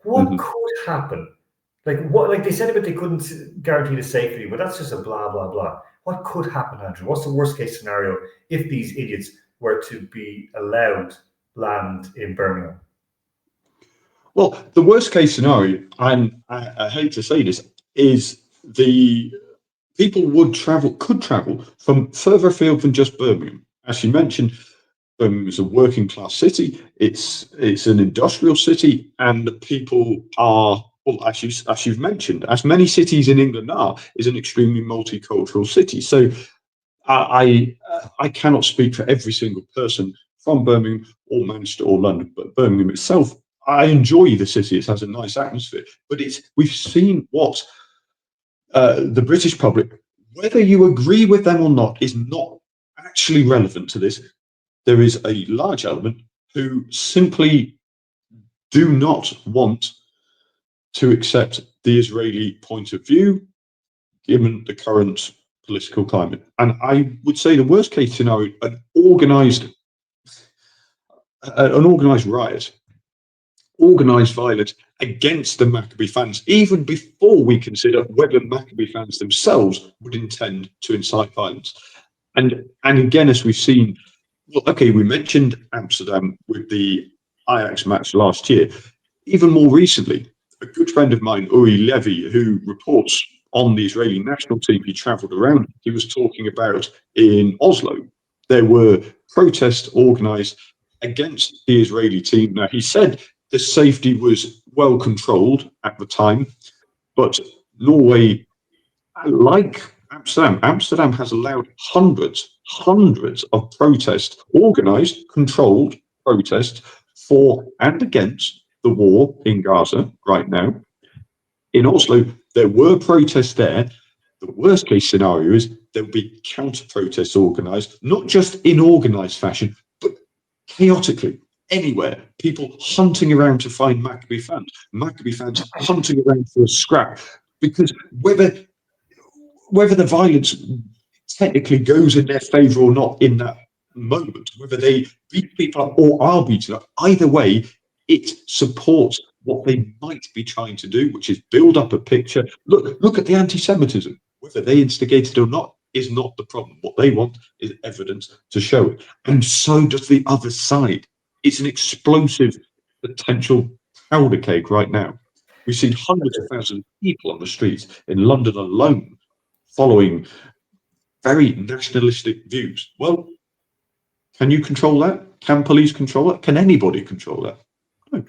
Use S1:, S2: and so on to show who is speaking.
S1: What could happen? Like what? Like they said about they couldn't guarantee the safety, but that's just a blah blah blah. What could happen, Andrew? What's the worst case scenario if these idiots were to be allowed land in Birmingham?
S2: Well, the worst case scenario, and I hate to say this, is the people could travel from further afield than just Birmingham. As you mentioned, Birmingham is a working class city. It's an industrial city, and the people are, well, as you've mentioned, as many cities in England are, is an extremely multicultural city. So I cannot speak for every single person from Birmingham or Manchester or London, but Birmingham itself, I enjoy the city. It has a nice atmosphere, but we've seen what the British public, whether you agree with them or not, is not actually relevant to this. There is a large element who simply do not want to accept the Israeli point of view, given the current political climate. And I would say the worst case scenario, an organised riot, organised violence against the Maccabi fans, even before we consider whether Maccabi fans themselves would intend to incite violence. And again, as we've seen, well, okay, we mentioned Amsterdam with the Ajax match last year. Even more recently, a good friend of mine, Uri Levy, who reports on the Israeli national team, he travelled around, he was talking about in Oslo, there were protests organised against the Israeli team. Now, he said the safety was well controlled at the time, but Norway, like Amsterdam has allowed hundreds of protests, organised, controlled protests for and against the war in Gaza right now. In Oslo, there were protests there. The worst case scenario is there will be counter protests organised, not just in organised fashion, but chaotically. Anywhere, people hunting around to find Maccabi fans hunting around for a scrap, because whether the violence technically goes in their favour or not in that moment, whether they beat people up or are beaten up, either way, it supports what they might be trying to do, which is build up a picture. Look at the anti-Semitism. Whether they instigated or not is not the problem. What they want is evidence to show it. And so does the other side. It's an explosive potential powder keg right now. We've seen hundreds of thousands of people on the streets in London alone following very nationalistic views. Well, can you control that? Can police control it? Can anybody control that? No.